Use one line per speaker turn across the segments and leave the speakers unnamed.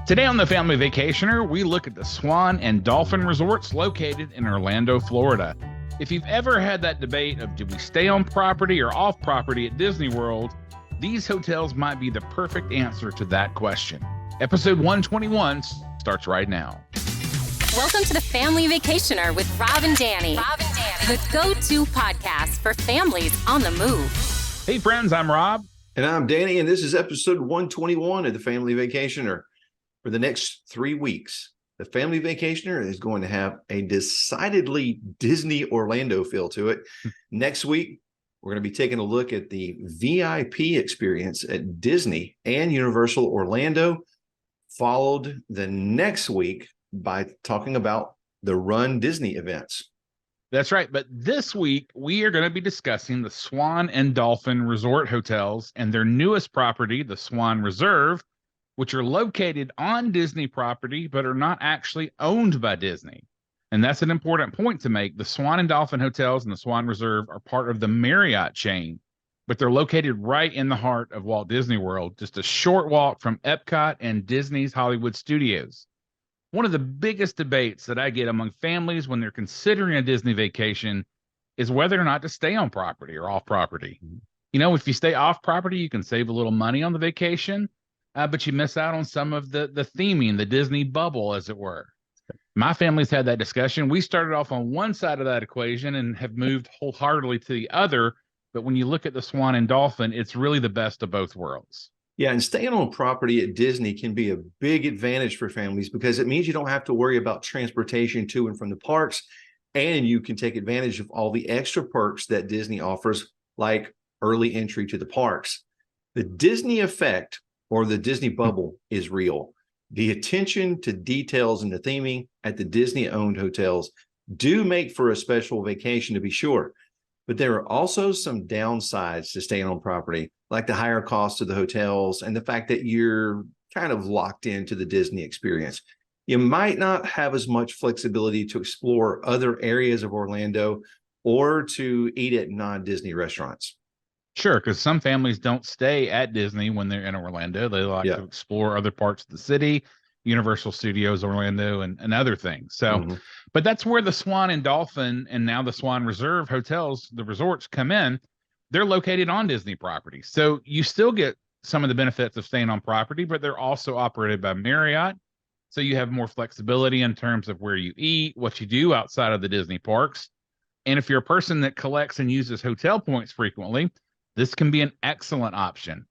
Today on the Family Vacationer, we look at the Swan and Dolphin resorts located in Orlando, Florida. If you've ever had that debate of do we stay on property or off property at Disney World, these hotels might be the perfect answer to that question. Episode 121 starts right now.
Welcome to the Family Vacationer with Rob and Danny. The go-to podcast for families on the move.
Hey friends, I'm Rob.
And I'm Danny, and this is episode 121 of the Family Vacationer. For the next 3 weeks, the Family Vacationer is going to have a decidedly Disney Orlando feel to it. Next week, we're going to be taking a look at the VIP experience at Disney and Universal Orlando, followed the next week by talking about the Run Disney events.
That's right. But this week, we are going to be discussing the Swan and Dolphin resort hotels and their newest property, the Swan Reserve, which are located on Disney property, but are not actually owned by Disney. And that's an important point to make. The Swan and Dolphin hotels and the Swan Reserve are part of the Marriott chain, but they're located right in the heart of Walt Disney World, just a short walk from Epcot and Disney's Hollywood Studios. One of the biggest debates that I get among families when they're considering a Disney vacation is whether or not to stay on property or off property. You know, if you stay off property, you can save a little money on the vacation, but you miss out on some of the theming, the Disney bubble, as it were. My family's had that discussion. We started off on one side of that equation and have moved wholeheartedly to the other. But when you look at the Swan and Dolphin, it's really the best of both worlds.
Yeah, and staying on property at Disney can be a big advantage for families because it means you don't have to worry about transportation to and from the parks, and you can take advantage of all the extra perks that Disney offers, like early entry to the parks. The Disney effect or the Disney bubble is real. The attention to details and the theming at the Disney-owned hotels do make for a special vacation, to be sure. But there are also some downsides to staying on property, like the higher cost of the hotels and the fact that you're kind of locked into the Disney experience. You might not have as much flexibility to explore other areas of Orlando or to eat at non-Disney restaurants.
Sure, because some families don't stay at Disney when they're in Orlando. They like to explore other parts of the city, Universal Studios Orlando, and other things. So, but that's where the Swan and Dolphin and now the Swan Reserve hotels, the resorts, come in. They're located on Disney property. So you still get some of the benefits of staying on property, but they're also operated by Marriott. So you have more flexibility in terms of where you eat, what you do outside of the Disney parks. And if you're a person that collects and uses hotel points frequently, this can be an excellent option.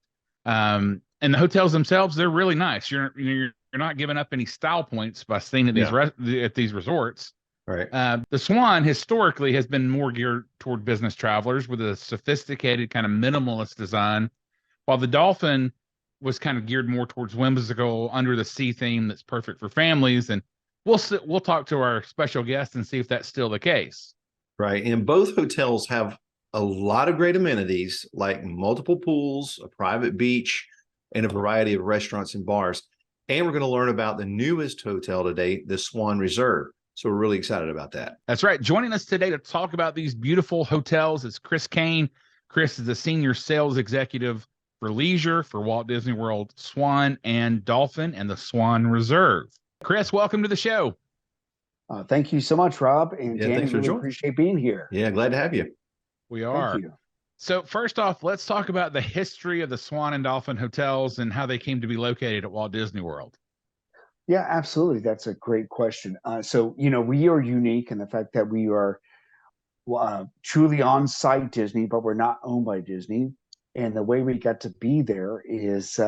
And the hotels themselves, they're really nice. You're not giving up any style points by staying at these resorts.
Right.
The Swan historically has been more geared toward business travelers with a sophisticated kind of minimalist design, while the Dolphin was kind of geared more towards whimsical under the sea theme that's perfect for families. And we'll talk to our special guest and see if that's still the case.
Right. And both hotels have a lot of great amenities like multiple pools, a private beach, and a variety of restaurants and bars. And we're going to learn about the newest hotel today, the Swan Reserve. So we're really excited about that.
That's right. Joining us today to talk about these beautiful hotels is Chris Kane. Chris is the senior sales executive for leisure for Walt Disney World, Swan and Dolphin, and the Swan Reserve. Chris, welcome to the show.
Thank you so much, Rob. And Danny,
thanks for
really
joining.
appreciate being here.
Yeah, glad to have you.
We are.
Thank you.
So first off, let's talk about the history of the Swan and Dolphin hotels and how they came to be located at Walt Disney World.
Yeah, absolutely. That's a great question. So, we are unique in the fact that we are truly on-site Disney, but we're not owned by Disney. And the way we got to be there is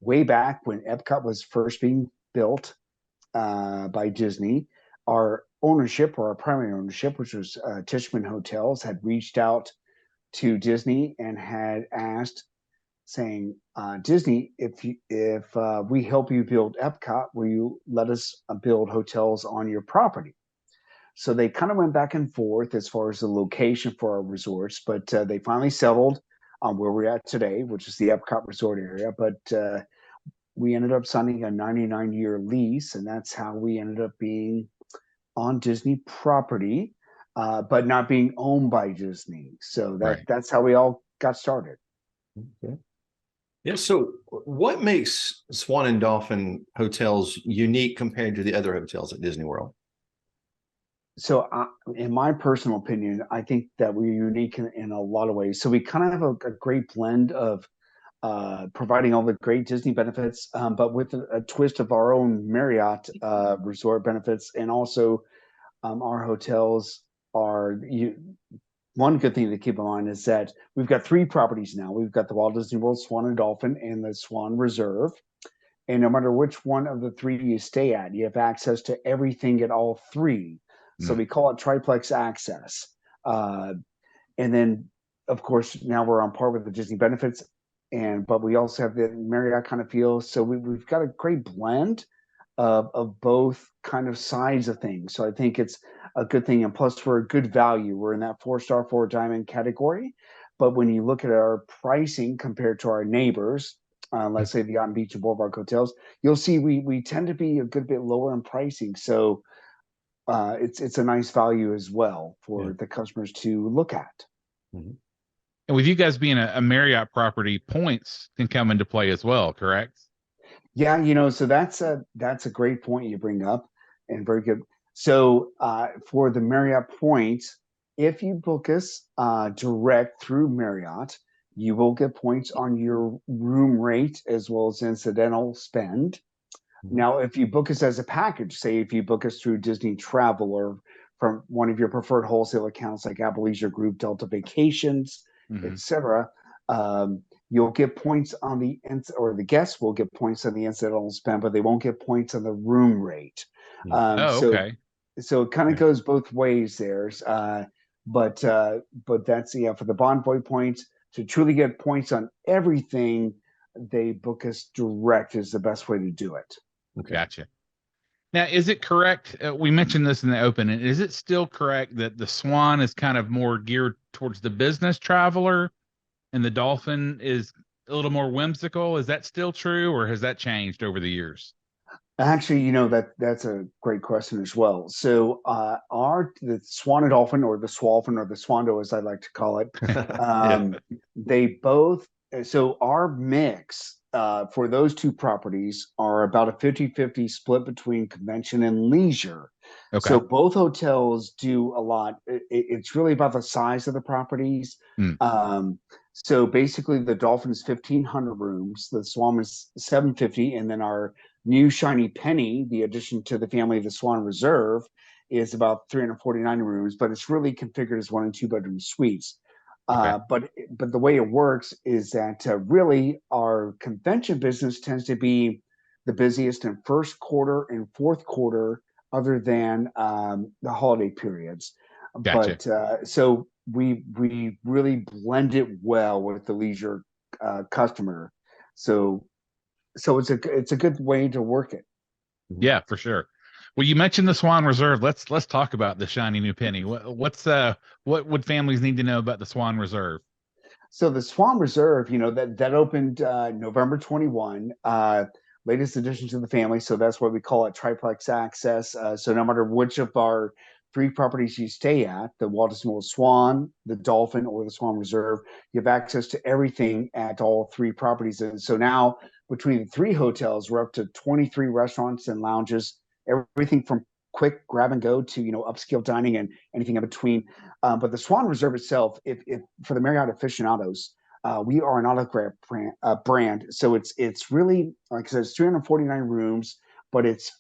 way back when Epcot was first being built by Disney. Our ownership, or our primary ownership, which was Tishman Hotels, had reached out to Disney and had asked, saying, Disney, if we help you build Epcot, will you let us build hotels on your property? So they kind of went back and forth as far as the location for our resorts, but they finally settled on where we're at today, which is the Epcot resort area. But we ended up signing a 99-year lease, and that's how we ended up being on Disney property, but not being owned by Disney. So that's how we all got started.
Okay. Yeah. So, what makes Swan and Dolphin hotels unique compared to the other hotels at Disney World?
So, in my personal opinion, I think that we're unique in a lot of ways. So we kind of have a great blend of providing all the great Disney benefits, but with a twist of our own Marriott resort benefits, and also our hotels are one good thing to keep in mind is that we've got three properties now. We've got the Walt Disney World Swan and Dolphin and the Swan Reserve. And no matter which one of the three you stay at, you have access to everything at all three. So
Mm.
we call it triplex access. Uh, and then, of course, now we're on par with the Disney benefits, but we also have the Marriott kind of feel. So we've got a great blend of both kind of sides of things. So I think it's a good thing. And plus, for a good value, we're in that 4-star, 4 diamond category. But when you look at our pricing compared to our neighbors, let's say the On Beach and Boulevard hotels, you'll see we tend to be a good bit lower in pricing. So it's a nice value as well
Yeah.
for the customers to look at.
Mhm.
And with you guys being a Marriott property, points can come into play as well, correct?
Yeah, so that's a great point you bring up, and very good. So for the Marriott points, if you book us direct through Marriott, you will get points on your room rate as well as incidental spend.
Mhm.
Now, if you book us as a package, say if you book us through Disney Travel or from one of your preferred wholesale accounts like Apple Leisure Group, Delta Vacations,
Hmm.
etc., you'll get points on or the guests will get points on the incidental spend, but they won't get points on the room rate.
Mhm.
Um,
Oh,
so,
okay.
so it kind of
Yeah.
goes both ways there. But that's for the Bonvoy points to truly get points on everything. They book us direct is the best way to do it.
Okay.
Gotcha. Now, is it correct? We mentioned this in the open. And is it still correct that the Swan is kind of more geared towards the business traveler and the Dolphin is a little more whimsical? Is that still true, or has that changed over the years?
Actually, that's a great question as well. So, the Swan and Dolphin, or the Swalphin, or the Swando, as I like to call it,
Yeah.
they both. So, our mix for those two properties are about a 50-50 split between convention and leisure.
Okay.
So, both hotels do a lot. It's really about the size of the properties.
Mm.
So, basically, the Dolphin is 1,500 rooms, the Swan is 750, and then our new shiny penny, the addition to the family of the Swan Reserve, is about 349 rooms, but it's really configured as 1 and 2 bedroom suites.
Okay.
But the way it works is that really our convention business tends to be the busiest in first quarter and fourth quarter, other than the holiday periods.
Gotcha.
But so we really blend it well with the leisure customer. So it's a good way to work it.
Mhm.
Yeah, for sure. Well, you mentioned the Swan Reserve. Let's talk about the shiny new penny. What would families need to know about the Swan Reserve?
So the Swan Reserve, that opened November 21, latest addition to the family. So that's what we call it triplex access. So no matter which of our three properties you stay at, the Walt Disney World Swan, the Dolphin, or the Swan Reserve, you have access to everything at all three properties. And so now between the three hotels, we're up to 23 restaurants and lounges, everything from quick grab and go to upscale dining and anything in between. But the Swan Reserve itself, if for the Marriott aficionados, we are an autograph brand. So it's really, like I said, it's 349 rooms, but it's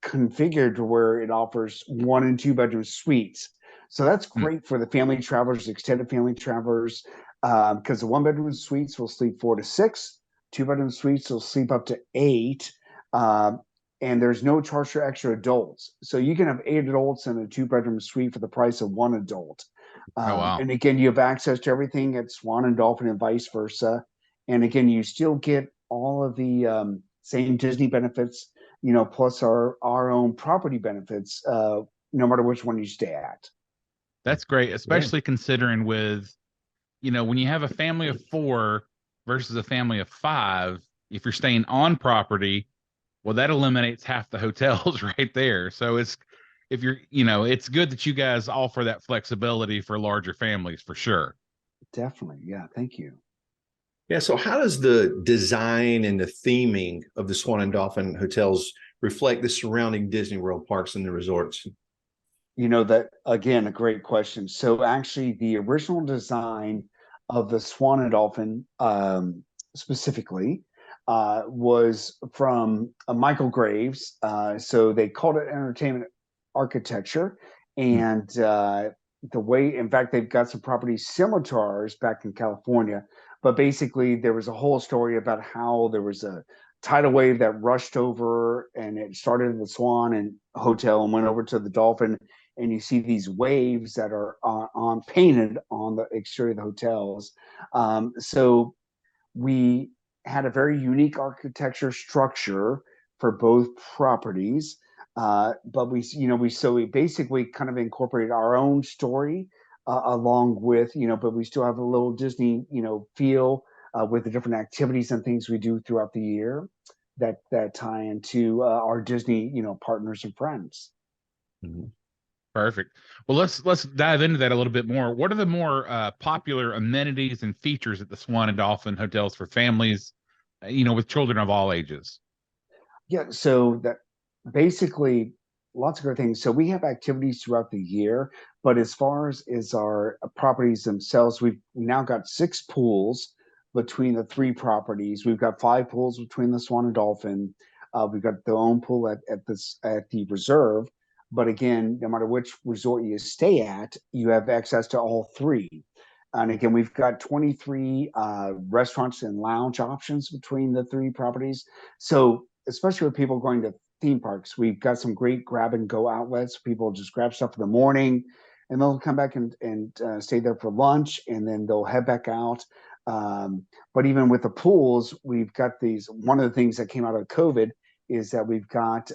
configured to where it offers 1 and 2 bedroom suites. So that's
Mm.
great for the family travelers, extended family travelers, because the 1 bedroom suites will sleep 4 to 6, 2 bedroom suites will sleep up to 8. Um, and there's no charge for extra adults. So you can have 8 adults in a 2 bedroom suite for the price of 1 adult.
Oh, wow.
And again, you have access to everything at Swan and Dolphin and vice versa. And again, you still get all of the same Disney benefits, plus our own property benefits, no matter which one you stay at.
That's great,
Yeah.
especially considering when you have a family of four versus a family of five, if you're staying on property, well, that eliminates half the hotels right there. So it's good that you guys offer that flexibility for larger families for sure.
Definitely. Yeah. Thank you.
Yeah. So how does the design and the theming of the Swan and Dolphin hotels reflect the surrounding Disney World parks and the resorts?
That again, a great question. So actually, the original design of the Swan and Dolphin, specifically, was from Michael Graves. So they called it entertainment architecture,
Hmm.
and the way, in fact, they've got some properties similar to ours back in California. But basically, there was a whole story about how there was a tidal wave that rushed over, and it started at the Swan and Hotel and went over to the Dolphin, and you see these waves that are on painted on the exterior of the hotels. So we had a very unique architecture structure for both properties, but we basically kind of incorporated our own story along with but we still have a little Disney feel with the different activities and things we do throughout the year that tie into our Disney partners and friends.
Mhm.
Perfect. Well, let's dive into that a little bit more. What are the more popular amenities and features at the Swan and Dolphin hotels for families, with children of all ages?
Yeah, so that basically lots of great things. So we have activities throughout the year, but as far as our properties themselves, we've now got 6 pools between the 3 properties. We've got 5 pools between the Swan and Dolphin. We've got the own pool at the reserve. But again, no matter which resort you stay at, you have access to all three. And again, we've got 23 restaurants and lounge options between the 3 properties. So especially with people going to theme parks, we've got some great grab and go outlets. People just grab stuff in the morning, and they'll come back and stay there for lunch, and then they'll head back out. But even with the pools, we've got these. One of the things that came out of COVID is that we've got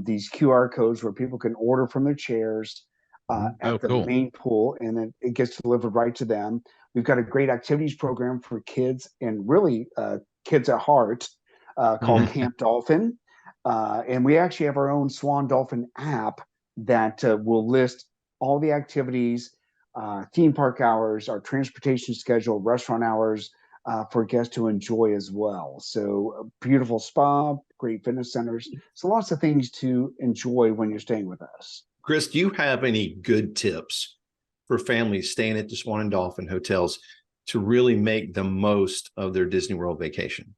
these QR codes where people can order from their chairs
Oh,
at the
cool.
main pool, and then it gets delivered right to them. We've got a great activities program for kids and really kids at heart called
Mhm.
Camp Dolphin. And we actually have our own Swan Dolphin app that will list all the activities, theme park hours, our transportation schedule, restaurant hours for guests to enjoy as well. So, a beautiful spa, great fitness centers. So, lots of things to enjoy when you're staying with us.
Chris, do you have any good tips for families staying at the Swan and Dolphin hotels to really make the most of their Disney World vacation?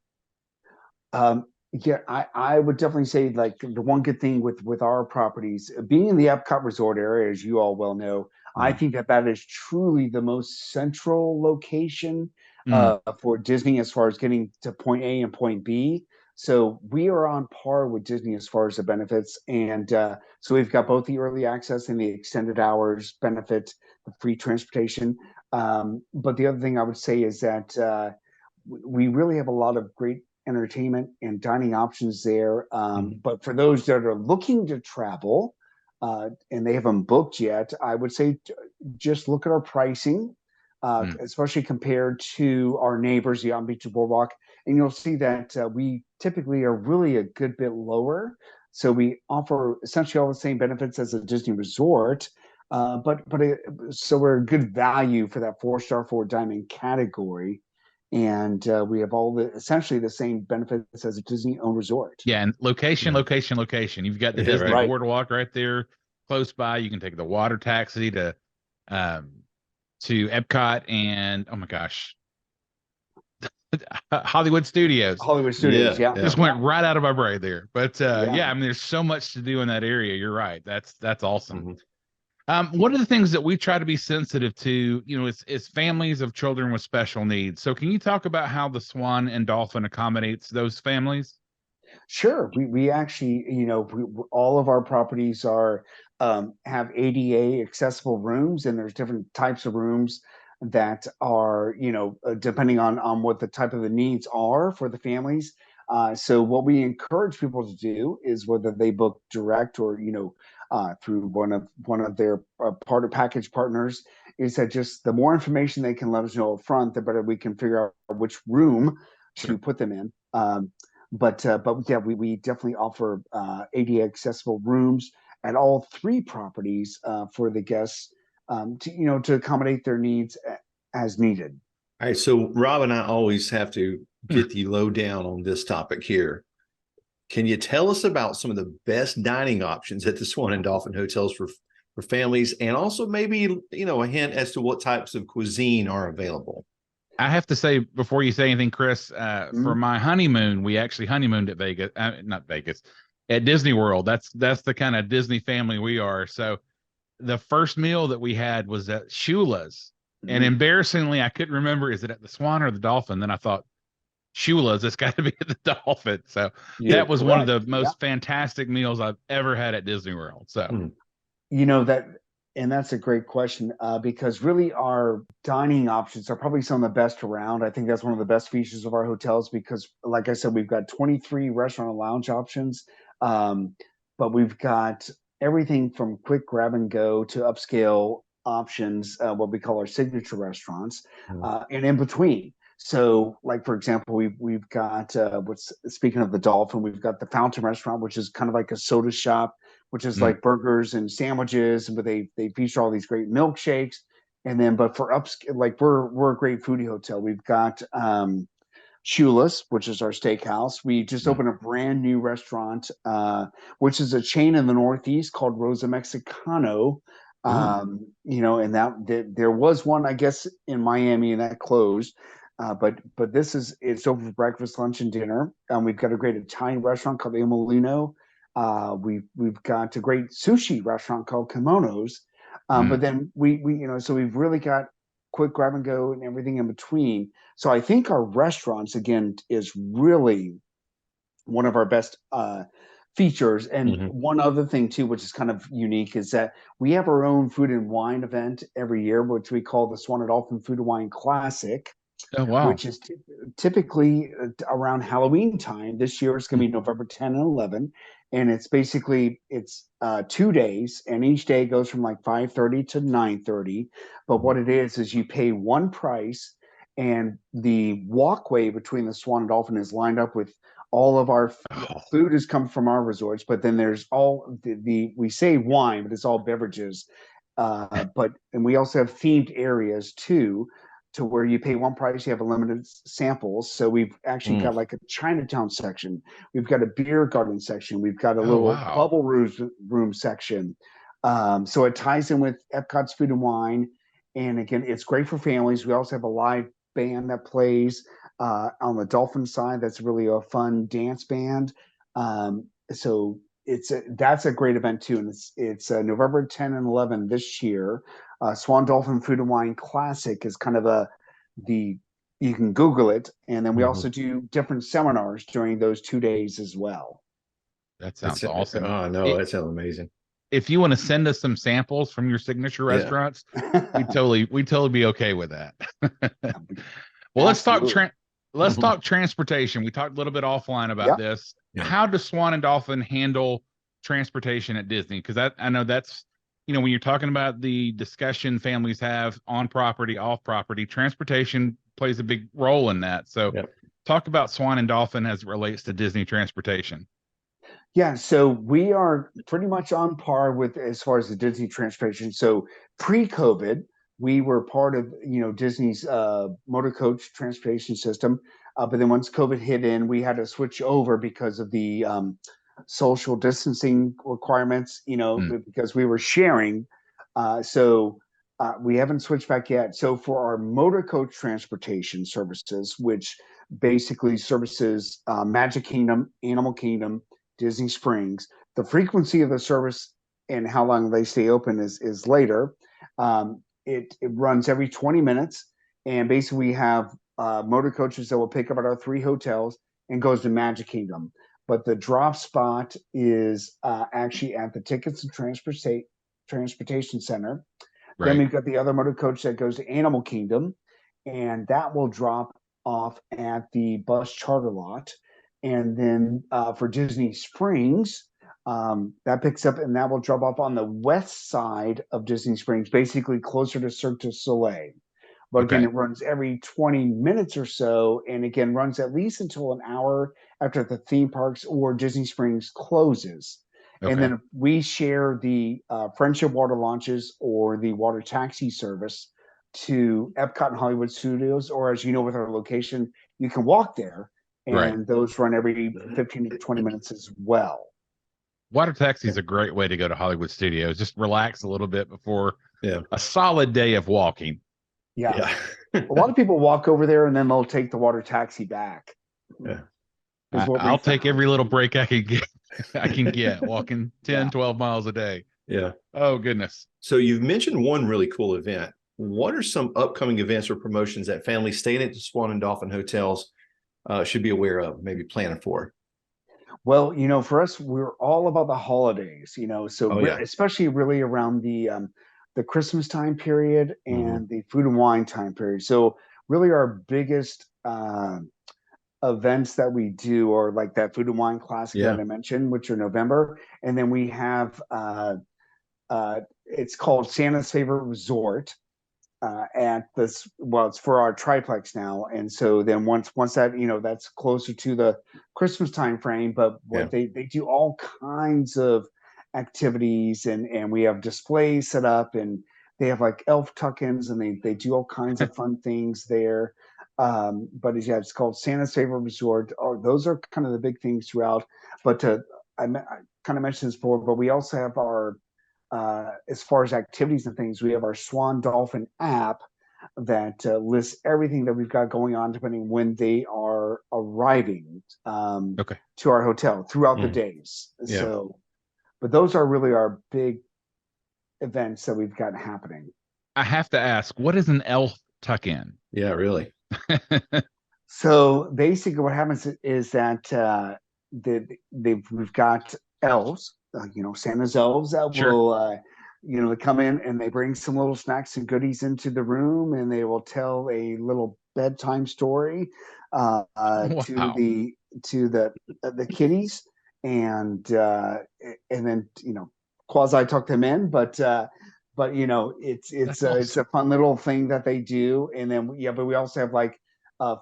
Yeah, I would definitely say like the one good thing with our properties, being in the Epcot Resort area, as you all well know, I
Mhm.
think that is truly the most central location
Mm,
for Disney as far as getting to point A and point B. So we are on par with Disney as far as the benefits, and so we've got both the early access and the extended hours benefit, the free transportation. But the other thing I would say is that we really have a lot of great entertainment and dining options there.
Mhm.
But for those that are looking to travel and they haven't booked yet, I would say just look at our pricing,
mm.
especially compared to our neighbors, the On Beach Boardwalk, and you'll see that we typically are really a good bit lower. So we offer essentially all the same benefits as a Disney resort, so we're a good value for that 4-star 4 diamond category, and we have all the essentially the same benefits as a Disney owned resort.
Yeah, and location,
Yeah.
location, location. You've got the
Yeah,
Disney
right.
Right.
Boardwalk right there close by. You can take the water taxi um to Epcot and oh my gosh, Hollywood Studios.
Hollywood Studios.
Yeah,
Yeah.
Just
yeah.
Yeah.
went right out of my brain there. But
Yeah.
yeah, I mean, there's so much to do in that area. You're right. That's awesome.
Mhm.
One of the things that we try to be sensitive to, is families of children with special needs. So can you talk about how the Swan and Dolphin accommodates those families?
Sure. We actually, all of our properties are have ADA accessible rooms, and there's different types of rooms that are, depending on what the type of the needs are for the families. So what we encourage people to do is whether they book direct or, through one of their package partners, is that just the more information they can let us know up front, the better we can figure out which room to
Sure.
put them in. But yeah, we definitely offer ADA accessible rooms at all 3 properties for the guests to accommodate their needs as needed.
All right, so Rob and I always have to get the lowdown on this topic here. Can you tell us about some of the best dining options at the Swan and Dolphin hotels for families, and also maybe a hint as to what types of cuisine are available?
I have to say before you say anything, Chris, for
Mhm.
my honeymoon, we actually honeymooned at Vegas, not Vegas, at Disney World. That's the kind of Disney family we are. So the first meal that we had was at Shula's, and
Mhm.
embarrassingly, I couldn't remember is it at the Swan or the Dolphin. Then I thought Shula's, it's got to be at the Dolphin. So
You're
that was one of
correct.
the
Yeah.
most fantastic meals I've ever had at Disney World. So
Hmm.
You know that, and that's a great question because really our dining options are probably some of the best around. I think that's one of the best features of our hotels because, like I said, we've got 23 restaurant and lounge options, um, but we've got everything from quick grab and go to upscale options, what we call our signature restaurants, and in between. So, like for example, we've got what's speaking of the Dolphin, we've got the Fountain Restaurant, which is kind of like a soda shop which is
mm,
like burgers and sandwiches, but they feature all these great milkshakes. And then, but for ups, like we're a great foodie hotel. We've got Shula's, which is our steakhouse. We just
Hmm.
opened a brand new restaurant, which is a chain in the Northeast called Rosa Mexicano.
Ooh.
And there was one, I guess, in Miami, and that closed. But it's open for breakfast, lunch, and dinner. We've got a great Italian restaurant called Il Molino. We've got a great sushi restaurant called Kimonos. But
mm.
then so we've really got quick grab and go and everything in between. So I think our restaurants again is really one of our best features. And
Hmm.
one other thing too, which is kind of unique, is that we have our own food and wine event every year, which we call the Swan and Dolphin Food and Wine Classic,
Oh wow.
which is typically around Halloween time. This year it's going to be November 10 and 11, and it's 2 days, and each day goes from like 5:30 to 9:30. But what it is you pay one price, and the walkway between the Swan and Dolphin is lined up with all of our
Oh,
food has come from our resorts, but then there's all the we say wine, but it's all beverages. And we also have themed areas too to where you pay one price, you have a limited samples. So we've actually
Mm.
got like a Chinatown section. We've got a beer garden section. We've got a
oh
little
wow.
bubble room section. So it ties in with Epcot's Food and Wine. And again, it's great for families. We also have a live band that plays on the Dolphin side. That's really a fun dance band. So that's a great event too, and it's November 10 and 11 this year. Swan Dolphin Food and Wine Classic is kind of the you can Google it, and then we
Hmm.
also do different seminars during those 2 days as well.
That
That's
sounds awesome.
oh no,
It,
that sounds amazing.
if you want to send us some samples from your signature
Yeah.
restaurants, we'd totally be okay with that. Well,
Absolutely.
let's talk transportation. We talked a little bit offline about
Yep.
this.
Yeah.
How does Swan and Dolphin handle transportation at Disney? Because I know that's when you're talking about the discussion families have on property, off property, transportation plays a big role in that. So
Yeah.
talk about Swan and Dolphin as it relates to Disney transportation.
Yeah, so we are pretty much on par with as far as the Disney transportation. So pre-COVID, we were part of Disney's motor coach transportation system, but then once COVID hit in, we had to switch over because of the social distancing requirements.
Mm,
Because we were sharing. We haven't switched back yet. So for our motor coach transportation services, which basically services Magic Kingdom, Animal Kingdom, Disney Springs. The frequency of the service and how long they stay open is later. It runs every 20 minutes, and basically we have motor coaches that will pick up at our three hotels and goes to Magic Kingdom. But the drop spot is actually at the Tickets and Transportation Center. Then
right.
we've got the other motor coach that goes to Animal Kingdom, and that will drop off at the bus charter lot. And then for Disney Springs, that picks up and that will drop off on the west side of Disney Springs, basically closer to Cirque du Soleil. But again,
Okay.
it runs every 20 minutes or so, and again, runs at least until an hour after the theme parks or Disney Springs closes. And
Okay.
then we share the Friendship Water launches or the water taxi service to Epcot and Hollywood Studios, or as you know, with our location, you can walk there, and
Right.
those run every 15 to 20 minutes as well.
Water taxi is a great way to go to Hollywood Studios. Just relax a little bit before
Yeah.
a solid day of walking.
Yeah. A lot of people walk over there and then they'll take the water taxi back.
Yeah.
I'll take every little break I can get. I can get walking 10, 12 miles a day.
Yeah.
Oh, goodness.
So you've mentioned one really cool event. What are some upcoming events or promotions that families staying at the Swan and Dolphin hotels should be aware of, maybe planning for?
Well, for us, we're all about the holidays, so especially really around the Christmas time period and the food and wine time period. So really our biggest events that we do are like that food and wine classic that I mentioned, which are November. And then we have it's called Santa's Favorite Resort at this, it's for our triplex now. And so then once that, that's closer to the Christmas time frame, but what they do all kinds of activities, and we have displays set up, and they have like elf tuck-ins, and they do all kinds of fun things there. But it's called Santa's Favorite Resort. Those are kind of the big things throughout. But I kind of mentioned this before, but we also have our as far as activities and things, we have our Swan Dolphin app that lists everything that we've got going on, depending when they are arriving to our hotel throughout the days. Yeah. So, but those are really our big events that we've got happening.
I have to ask, what is an elf tuck-in?
Yeah, really.
So basically what happens is that we've got elves, Santa's elves that will, they come in and they bring some little snacks and goodies into the room, and they will tell a little bedtime story to the kiddies, and then quasi tuck them in, but it's a fun little thing that they do. And then but we also have like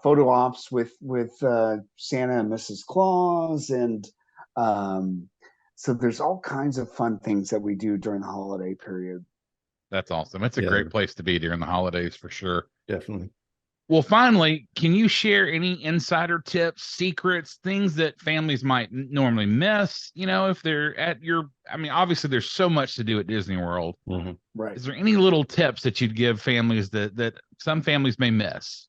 photo ops with Santa and Mrs. Claus, and so there's all kinds of fun things that we do during the holiday period.
That's awesome. It's a great place to be during the holidays for sure.
Definitely.
Well, finally, can you share any insider tips, secrets, things that families might normally miss? If they're at obviously there's so much to do at Disney World.
Mm-hmm.
Right.
Is there any little tips that you'd give families that some families may miss?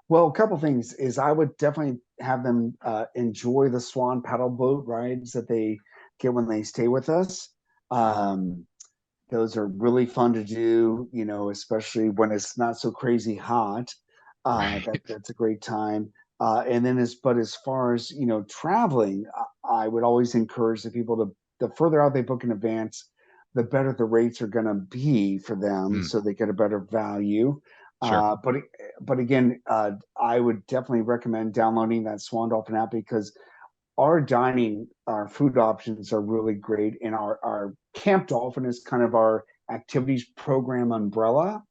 Well, a couple things is I would definitely have them enjoy the Swan paddle boat rides that they get when they stay with us. Those are really fun to do, especially when it's not so crazy hot. That's a great time. And then as far as, traveling, I would always encourage the people the further out they book in advance, the better the rates are going to be for them, so they get a better value.
Sure.
But again, I would definitely recommend downloading that Swan Dolphin app, because our food options are really great, and our Camp Dolphin is kind of our activities program umbrella.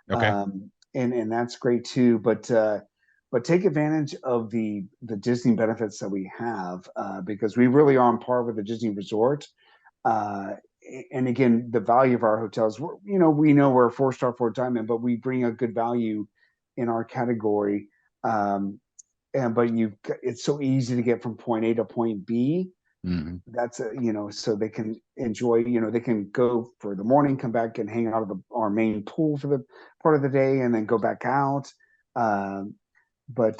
Okay.
And that's great too. But take advantage of the Disney benefits that we have, because we really are on par with the Disney Resort. And again, the value of our hotels, we know we're a 4-star, 4-diamond, but we bring a good value in our category. But it's so easy to get from point A to point B. Mm-hmm. That's so they can enjoy, they can go for the morning, come back and hang out at our main pool for the part of the day, and then go back out. So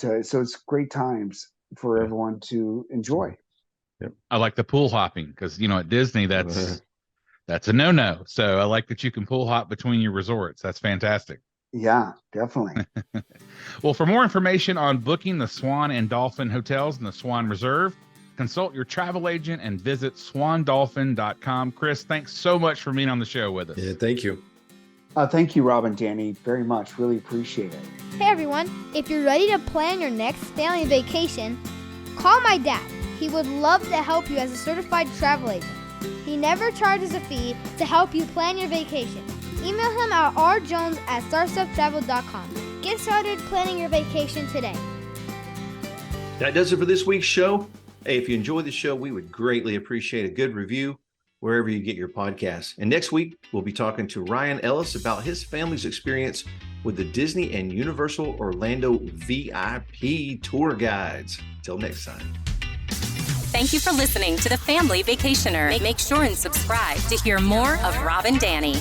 it's great times for everyone to enjoy.
Yep.
I like the pool hopping, because at Disney that's a no-no. So I like that you can pool hop between your resorts. That's fantastic.
Yeah, definitely.
Well, for more information on booking the Swan and Dolphin hotels and the Swan Reserve, consult your travel agent and visit swandolphin.com. Chris, thanks so much for being on the show with us.
Yeah, thank you.
Thank you, Rob and Danny, very much. Really appreciate it.
Hey, everyone. If you're ready to plan your next family vacation, call my dad. He would love to help you as a certified travel agent. He never charges a fee to help you plan your vacation. Email him at rjones@starsteptravel.com. Get started planning your vacation today.
That does it for this week's show. Hey, if you enjoyed the show, we would greatly appreciate a good review. wherever you get your podcasts. And next week, we'll be talking to Ryan Ellis about his family's experience with the Disney and Universal Orlando VIP tour guides. Till next time.
Thank you for listening to The Family Vacationer. Make sure and subscribe to hear more of Rob and Danny.